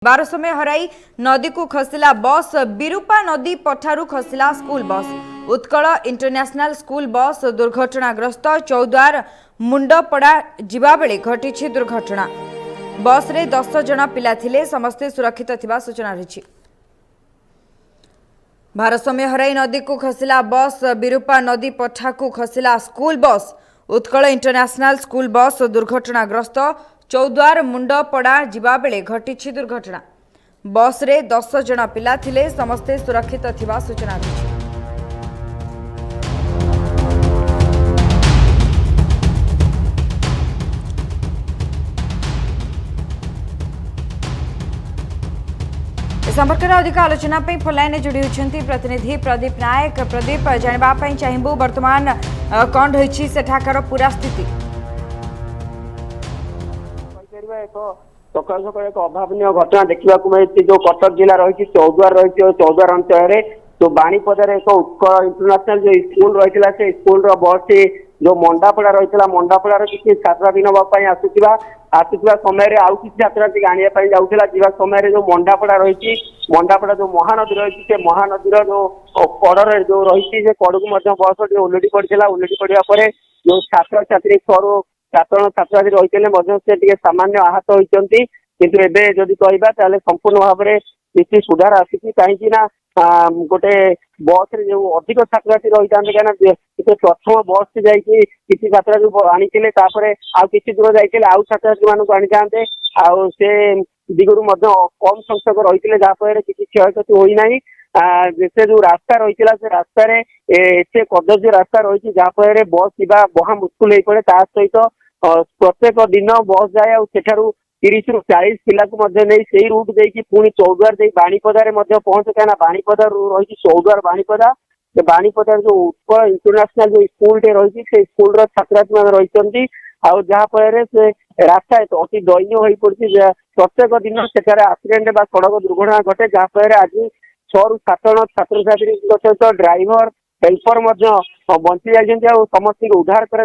बारसमय हराई नदी को खसला बस बिरूपा नदी पठारू खसला school bus Utkal international school bus दुर्घटनाग्रस्त चौद्वार मुंडपड़ा जिबा बेले घटी दुर्घटना बस रे 10 जन पिला थिले समस्ते सुरक्षित थिबा सूचना रही। भारसमय हराई नदी को खसला बस बिरूपा नदी पठाकू खसला school bus Utkal international school bus दुर्घटनाग्रस्त चौद्वार मुंडपड़ा जिबा बेले घटी दुर्घटना बस रे 10 जन पिला थिले समस्ते सुरक्षित थिबा सूचना रही। संपर्क में अधिक आलोचना फोनलाइन जोड़ी होती प्रतिनिधि प्रदीप नायक। प्रदीप जानवाई चाहबू बर्तमान कौन रही सेठाकार पूरा स्थिति सकाल सकाल एक अभावन घटना देखा मिली जो कटक जिला रही चौद्वार रही चौद्वार अंचल जो बाणीपदार एक उत्कल इंटरनेशनल जो स्कूल रही से स्कूल बस जो मंडापड़ा रही मंडापड़ार किसी छात्रार्थी नापी आसुवा समय आउ कि छात्रार्थी आने जाऊला जा समय जो मंडापड़ा रही मंडापड़ा जो महानदी रही से महानदीर जो कड़े जो रही कड़ को बस ओलटी पड़ा ओलटी पड़ा पर जो छात्र छात्री 7 जन छात्रार्थी रही से सामान्य आहत होती किंतु एबे जदि कहबा ताले संपूर्ण भाव में किसी सुधार आसी कहीं गोटे बस रे जो अधिक छात्रार्थी रही था प्रथम बस से जाकि किसी छात्रार्थी आनी आउ किसी दूर जाते आउ छात्रार्थी मानक आनी था से दिगरू कम संख्यक रही जहाँफल किसी क्षयक्षति होना से जो रास्ता रही से रास्तार एत कदर्य रास्ता रही जहाँफल बस जा बहा मुस्कुल हो पड़े सहित प्रत्येक दिन बस जाए आठारू 30 ରୁ 40 पिला को नहीं रूट देखिए पुणी चौद्वार बाणीपदार पहुंचे कहीं बाणीपदार रही चौद्वार बाणीपदा बाणीपदार जो उत्कल इंटरनेशनल जो स्कूल टे रही से स्कूल छात्रार्थी मैंने रही जहाँफल से रास्ता अति दयनीय हो पड़ी प्रत्येक दिन से एक्सीडेंट सड़क दुर्घटना घटे जहाँफल आज 6 ରୁ 7 जन छात्र छात्री सहित ड्राइवर हेल्पर बंची जाइए समस्त उद्धार कर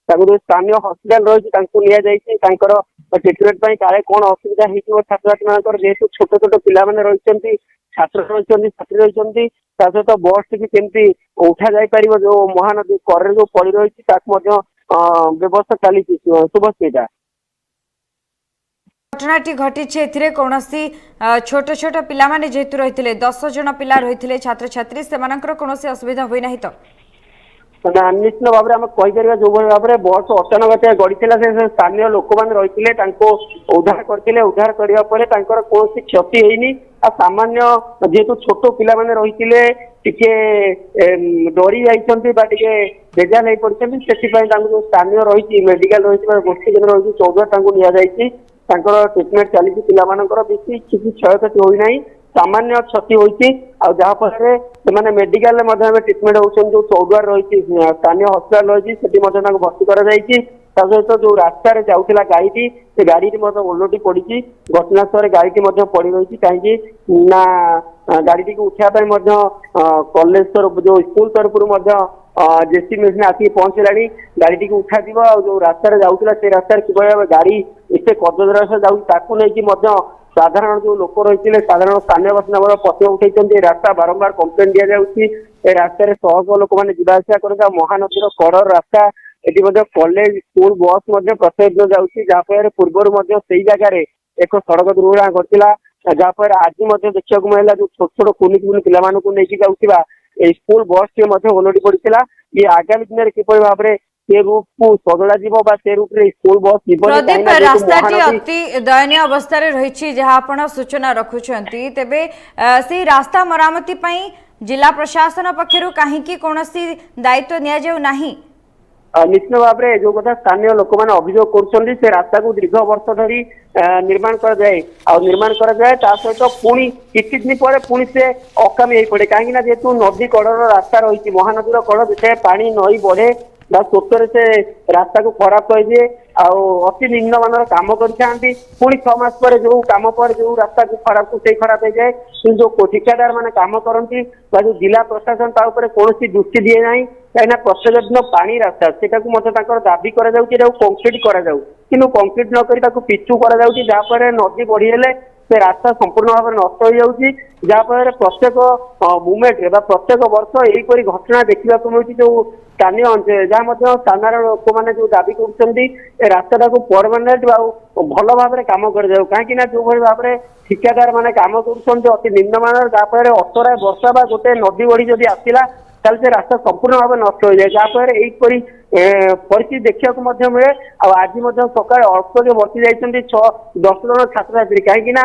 स्थानीय हस्पिटाल रही ट्रिटमेंट काले कौन असुविधा हो छात्रार्थी मान जेहतु छोट छोट पिला रही छात्र रही छात्री रही सहित बस टी केमती उठा जापर जो महानदी कर जो पड़ रही व्यवस्था चली शुभस्मिता घटनाटी घटी कौन छोट छोट पिला माने जेहेतु रही 10 जन पिला रही छात्र छात्री से कौन असुविधा होना तो निश्चित भाव में कहीपर जो भाव में बस अचानक गड़ी से स्थानीय लोक मैंने रही उद्धार करते उद्धार करने कौन क्षति होनी सामान्य जेहेतु छोट पिला रही डरी जाइए बेजाल हो पड़ते जो स्थानीय रही मेडिकल रही गोष्ठी केन्द्र रही चौद्वार ट्रिटमेंट चली बेसी किसी क्षयक्षति होना सामान्य क्षति होती जहाँफल से मेडिकल ट्रिटमेंट होती जो चौद्वार रही स्थानीय हस्पिटाल रही भर्ती सहित जो रास्ता जाऊला गाड़ी से गाड़ी ओलटी पड़ी घटनास्थल गाड़ी पड़ रही कहीं गाड़ी को उठापी कॉलेज तरफ जो स्कूल तरफ जेसी मेसीन आसिक पहुंचला गाड़ी को उठा जो रास्ता जाऊला से रास्तार किभली गाड़ी एत कदर्य जाऊँ साधारण जो लोक रही साधारण स्थानीय बासिंदा पक्ष उठे रास्ता बारंबार कम्प्लेन दि जाए रास्तार शह शह लोक मैंने जावासिया कर महानदीर कड़ रास्ता ये कॉलेज स्कूल बस प्रत्येक दिन जाऊँगी जहाँफल पूर्वर से जगह एक सड़क दुर्घटना घटला जहाँफल आज देखा मिलला जो छोट छोट कुनी कुनी पिला नहीं जाऊा स्कूल बस टी ओलटी पड़ा ये आगामी दिन में किपर भाव में से रूट को सदला से रूट रे स्कूल बस प्रदीप रास्ताटी अति दयनीय अवस्था रही जहाँ आप सूचना रखुंट तेबे से रास्ता मरामती जिला प्रशासन पक्षर कहीं कौन दायित्व नि निश्चित भाव में जो कथा स्थानीय लोक मैंने अभियोग कर रास्ता को दीर्घ वर्ष धरी निर्माण कराए सहित पुणी किसी दिन पर पुणी से अकामी हो पड़े कहीं जेहेतु नदी कड़र रास्ता रही महानदीर कड़ जिते पानी नई बढ़े स्वतः से रास्ता को खराब कर दिए अति निम्न मान कम करती पुणी 6 मास पर जो कम पर जो रास्ता को खराब को खराब हो जाए जो ठिकादार मैंने कम करती जो जिला प्रशासन कौन दृष्टि दिए ना कहीं प्रत्येक दिन पानी रास्ता से दाबी कंक्रीट करा କିନ୍ତୁ କଂକ୍ରିଟ ନ କରି ତାକୁ ପିଚୁ କରାଯାଉଛି, ଯାହାଫଳରେ ନଦୀ ବଢି ହେଲେ ସେ ରାସ୍ତା ସମ୍ପୂର୍ଣ୍ଣ ଭାବରେ ନଷ୍ଟ ହୋଇଯାଉଛି, ଯାହାଫଳରେ ପ୍ରତ୍ୟେକ ମୁଭମେଣ୍ଟରେ ବା ପ୍ରତ୍ୟେକ ବର୍ଷ ଏହିପରି ଘଟଣା ଦେଖିବାକୁ ମିଳୁଛି। ଯୋଉ ସ୍ଥାନୀୟ ଅଞ୍ଚଳ ଯାହା ମଧ୍ୟ ସ୍ଥାନର ଲୋକମାନେ ଯୋଉ ଦାବି କରୁଛନ୍ତି ଏ ରାସ୍ତାଟାକୁ ପରମାନେଣ୍ଟ ଆଉ ଭଲ ଭାବରେ କାମ କରାଯାଉ, କାହିଁକି ନା ଯୋଉଭଳି ଭାବରେ ଠିକାଦାର ମାନେ କାମ କରୁଛନ୍ତି ଅତି ନିମ୍ନମାନର, ଯାହାଫଳରେ ଅସରାଏ ବର୍ଷା ବା ଗୋଟେ ନଦୀ ବଢି ଯଦି ଆସିଲା ତାହେଲେ ସେ ରାସ୍ତା ସମ୍ପୂର୍ଣ୍ଣ ଭାବେ ନଷ୍ଟ ହୋଇଯାଏ, ଯାହାଫଳରେ ଏହିପରି ପରିସ୍ଥିତି ଦେଖିବାକୁ ମଧ୍ୟ ମିଳେ। ଆଉ ଆଜି ମଧ୍ୟ ସକାଳେ ଅଳ୍ପ ଯେ ବର୍ଷି ଯାଇଛନ୍ତି 6-10 ଜଣ ଛାତ୍ରଛାତ୍ରୀ, କାହିଁକି ନା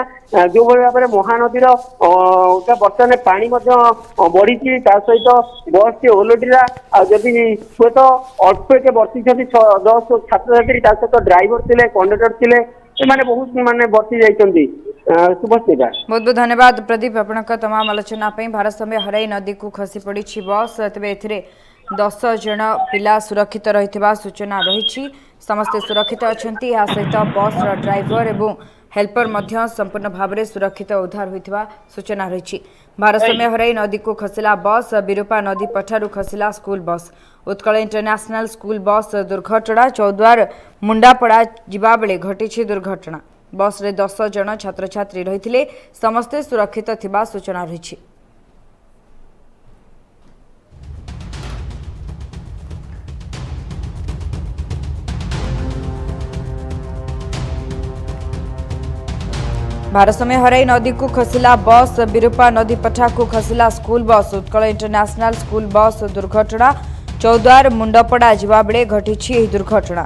ଯୋଉଭଳି ଭାବରେ ମହାନଦୀର ବର୍ତ୍ତମାନ ପାଣି ମଧ୍ୟ ବଢିଛି, ତା ସହିତ ବସ୍ ଟି ଓଲଟିଲା। ଆଉ ଯଦି ହୁଏତ ଅଳ୍ପ ଟିକେ ବର୍ଷିଛନ୍ତି 10 ଛାତ୍ରଛାତ୍ରୀ, ତା ସହିତ ଡ୍ରାଇଭର ଥିଲେ, କଣ୍ଡକ୍ଟର ଥିଲେ, ସେମାନେ ବହୁତ ମାନେ ବର୍ଷି ଯାଇଛନ୍ତି। शुभस्मिता बहुत बहुत धन्यवाद प्रदीप आपण तमाम आलोचना भारसाम्य हराई नदी को खसी पड़ी बस तेज ए 10 जन पिला सुरक्षित रही सूचना रही समस्ते सुरक्षित अच्छा यह सहित बस ड्राइवर एवं हेल्पर संपूर्ण भाव में सुरक्षित उद्धार होता सूचना रही भारसाम्य हराई नदी को खसला बस विरूपा नदी पठार खसला school bus Utkal international school bus दुर्घटना चौद्वार मुंडापड़ा जिबा बेले घटी दुर्घटना बस रे 10 जन छात्र छात्री रही समस्ते सुरक्षित थिबा सूचना रही। भारसाम्य हराई नदी को खसला बस विरूपा नदी पठा को खसला school bus Utkal international school bus दुर्घटना चौद्वार मुंडपड़ा जिबा बेले घटी दुर्घटना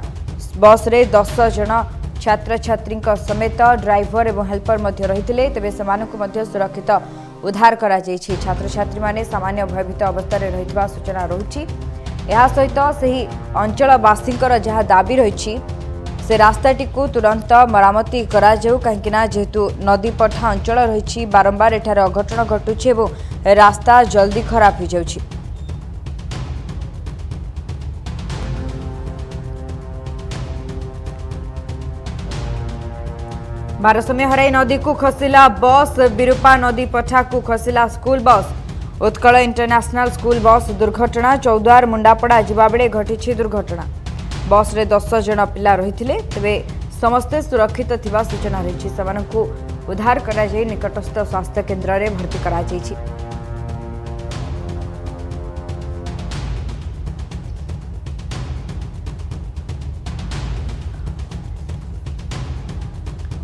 बस रे 10 जन छात्र छात्री समेत ड्राइवर और हेल्पर रही तेज से सुरक्षित उद्धार करा छात्र छात्री माने सामान्य भयभीत अवस्था रही सूचना रही सहित से अंचलवासी जहाँ दाबी रही से रास्ताटी को तुरंत मरामती करा कहीं जेहेतु नदी पठा अंचल रही बारंबार एठार अघटन घटुची रास्ता जल्दी खराब हो जाउछि। भारसाम्य हराई नदी को खसला बस विरूपा नदी पठा को खसला school bus Utkal international school bus दुर्घटना चौद्वार मुंडापड़ा जिबा बेले घटी दुर्घटना बस रे 10 जन पिला रही तेबे समस्ते सुरक्षित थिबा सूचना रही सेमानंकु उद्धार करा जाय निकटस्थ स्वास्थ्य केन्द्र रे भर्ती करा जायछि।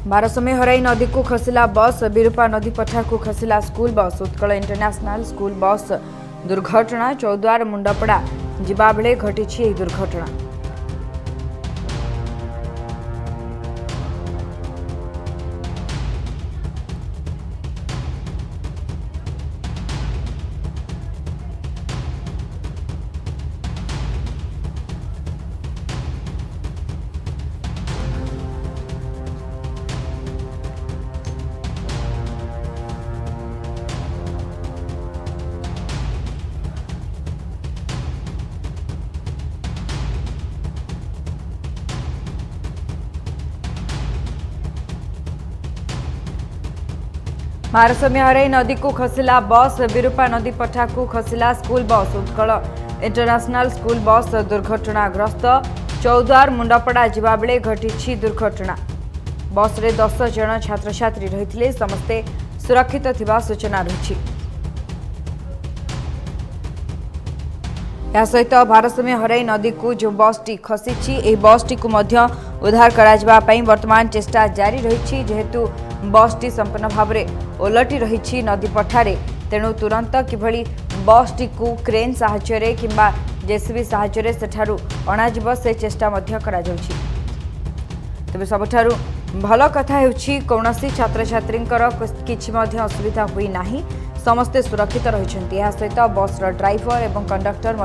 भारसाम्य हराई नदी को खसला बस विरूपा नदी पठा को खसला school bus Utkal international school bus दुर्घटना चौद्वार मुंडपड़ा जिबा बेले घटी दुर्घटना। भारसाम्य हराई नदी को खसला बस विरूपा नदी पठा को खसला school bus Utkal international school bus दुर्घटनाग्रस्त चौद्वार मुंडपड़ा जिबा बेले घटी दुर्घटना बस रे 10 जन छात्र छात्री रही समस्ते सुरक्षित थिबा सूचना रही सहित भारसाम्य हराई नदी को जो बस टी खसी बस टी को उद्धार करा वर्तमान चेष्टा जारी रही जेहेतु बस टी संपूर्ण भाव में ओलटी रही नदी पठारे तेणु तुरंत किभली बस टी को क्रेन साहाय्य किंबा जेसीबी साहाय्य सेठारु अणाजिब से चेष्टा करा जाउछि। तेबे सबठारु भल कथा हेउछि कौनसी छात्र छात्री किछि असुविधा हुई नाही समस्ते सुरक्षित रहिछन्ति सहित बस ड्राइवर एवं कंडक्टर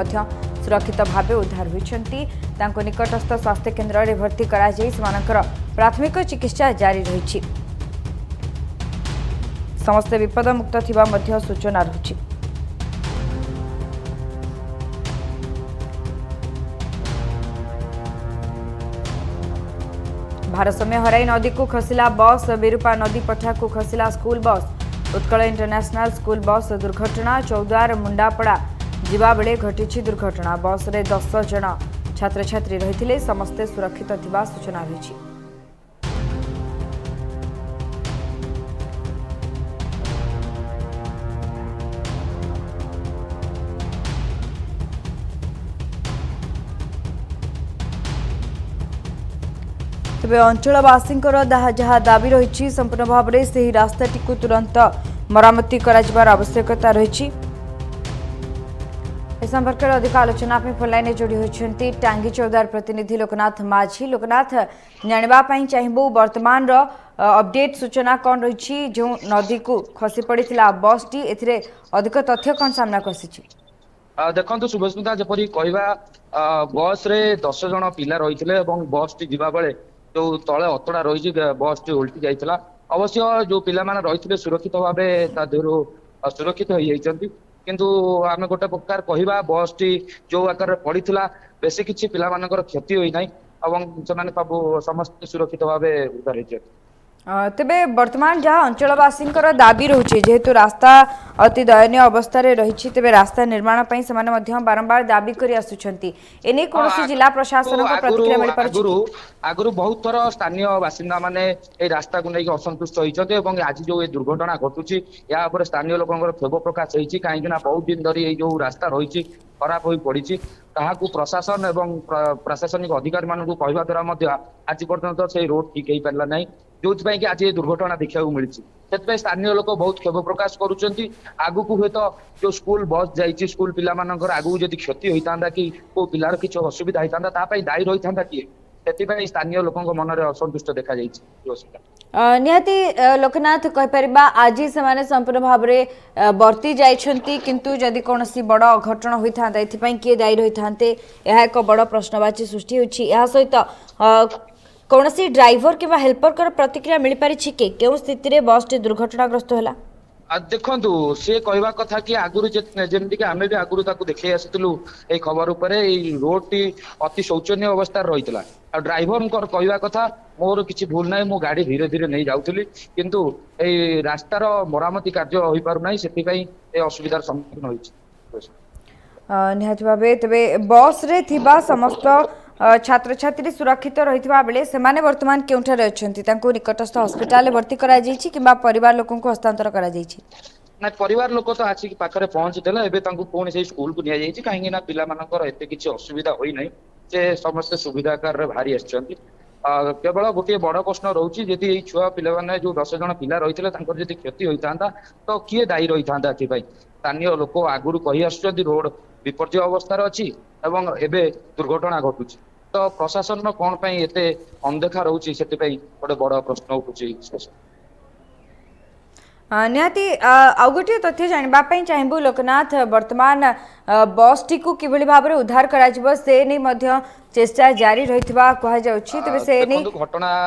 सुरक्षित भाव उद्धार होइछन्ति तांको निकटस्थ स्वास्थ्य केन्द्र रे भर्ती करा जाई सेमानकर प्राथमिक चिकित्सा जारी रहिछि समस्ते विपद मुक्त थिबा मध्य सूचना रहुछि। भारसाम्य हराई नदी को खसला बस विरूपा नदी पठा को खसला school bus Utkal international school bus दुर्घटना चौद्वार मुंडापड़ा जिबा बेले घटी दुर्घटना बस रे 10 जन छात्र छात्री रही समस्ते सुरक्षित थिबा सूचना रही। तेबे अंचलवासी जहाँ दाबी रही संपूर्ण भाव में से रास्ताटी को तुरंत मरामती कर आवश्यकता रही। इस संपर्क में अधिक आलोचना फोन लाइन जोड़ी होती टांगी चौदार प्रतिनिधि लोकनाथ माझी। लोकनाथ जानापी चाहबू वर्तमान अपडेट सूचना कौन रही जो नदी को खसी पड़ा बस टी अधिक तथ्य कौन सामना को आसी? देखो शुभस्मिता जपरी कहवा बस रे 10 जन पिला रही बस टी जीवा बेले जो तले अतड़ा रही बस टी उल्टी जाइला। अवश्य जो पिला माने रही सुरक्षित भाव देहर सुरक्षित हो जाती किंतु आम गोटे प्रकार कहवा बस टी जो आकार पड़ा बेसी किसी पिला मानकर क्षति होना से समस्त सुरक्षित भाव उद्धार हो। तेबे वर्तमान जहाँ अंचलवासी दाबी रोचे जेहेतु रास्ता अति दयनीय अवस्था रही तेबे रास्ता निर्माण पर से बारंबार दाबी कर आसुछंती एने कौन जिला प्रशासन को प्रतिक्रिया मिल पारुछि? आगुरु बहुत थर स्थानीय बासिंदा माने ए रास्ता को लेकिन असंतुष्ट होइछते एवं आज जो ये दुर्घटना घटुछि या ऊपर स्थानीय लोकंकर खेद प्रकाश होइछि काहेकि ना बहुत दिन धरी जो रास्ता रही खराब हो पड़ी ताहाकू प्रशासन एवं प्रशासनिक अधिकारी मानू कहवा द्वारा आज पर्यंत से रोड ठीक हो पारा ना जो कि आज ये दुर्घटना देखा मिली से स्थानीय लोक बहुत खेद प्रकाश करुँच आगु को हूँ तो जो स्कूल बस जाइए स्कूल पिला आगू जब क्षति होता कि को पिलार किसी असुविधा होता दायी रही था किए से स्थानीय लोकों मन में असंतुष्ट देखा निहाती लोकनाथ कहीपर आज से संपूर्ण भाव में बर्ती जाइछंती किंतु जदि कौन बड़ अघटन होता किए दायी रही था यह एक बड़ प्रश्नवाची सृष्टि होछि। सहित कौन ड्राइवर कि हेल्पर कर प्रतिक्रिया मिल पारि के स्थिति में बस टी दुर्घटनाग्रस्त है? देखु सी कहवा कथा कि आगुरी जमीक आम भी आगुरी देखे आसलु ये खबर उपर रोड टी अति शोचनीय अवस्था रही है। ड्राइवर कहवा कथा मोर किसी भूल ना मु गाड़ी धीरे धीरे नहीं जाऊली किंतु ये रास्तार मरामती कार्य हो पारना से असुविधार सम्मुखीन होइछि। निहाती भावे तेबे बस रे थिबा समस्त छात्र छात्री सुरक्षित रही बेले से वर्तमान केउठारे अछंती तांको निकटस्थ हॉस्पिटल भर्ती करा जायछि किबा परिवार लोकन को हस्तांतर करा जायछि? ना परिवार लोक तो आसिक पाखरे पहुंचीदेले एबे तांको पुणी से स्कूल को निया जायछि काहेकि ना पिला मानकर एते किछि असुविधा होई नै जे समस्त सुविधा कार रे भारी आछंती। केवल गोटे बड़ प्रश्न रोची जदि ये छुआ पिला माने जो 10 जन पिला रही तांकर जदि क्षति होता तो किए दायी रही था स्थानीय लोक आगुरी कही आसुछंती रोड विपर्य अवस्था अच्छी एवं एबे दुर्घटना घटुची तो प्रशासन कौन पाई एते अनदेखा रोची से गोटे बड़ प्रश्न उठुची। निहाती आउ गोटे तथ्य जानापी चाहबू लोकनाथ वर्तमान बस टी को किभली भाव में उद्धार करा से नहीं चेष्टा जारी रही तेज से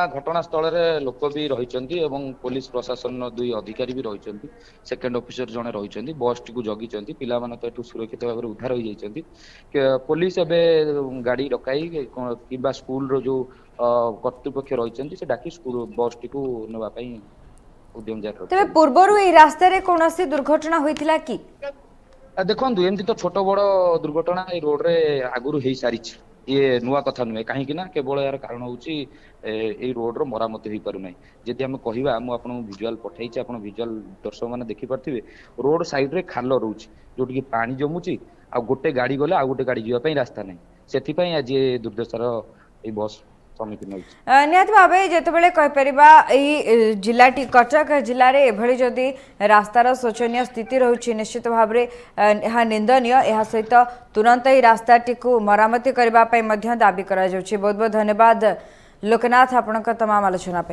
घटनास्थल लोक भी रही पुलिस प्रशासन 2 अधिकारी भी रही सेकेंड ऑफिसर जड़े रही बस टी को जगी पिला तो सुरक्षित भाव में उद्धार हो जाती पुलिस एवं गाड़ी डकाई कि स्कूल जो कर्तृपक्ष रही डाकी स्कूल बस टी को नापी उद्यम जारी। तेरे पूर्वर ये रास्ता रे कौन सी दुर्घटना होइथिला कि? देखो एमती तो छोट बड़ दुर्घटना ये रोड रे आगुरी हो सारी ये नुआ कथा नुहे कहीं केवल यार कारण हूँ रोड रो मरामती हो पार ना जदि आम कहवा मुझे भिजुआल पठाई भिजुआल दर्शक मैंने देखिपे रोड साइड रे खाल रोच जोटि पानी जमुची आ गोटे गाड़ी गले आ गोटे गाड़ी जावाई रास्ता नहीं से आज ये दुर्दशार ये बस निहाती भाव जितेबाला कहीपर जिलाटी कटक जिले में एभली जदि रास्तार शोचनीय स्थिति रही निश्चित भाव में निंदनीय यह सहित तुरंत ही रास्ताटी को मरामती करने दाबी करा बहुत बहुत धन्यवाद लोकनाथ आपण तमाम आलोचना।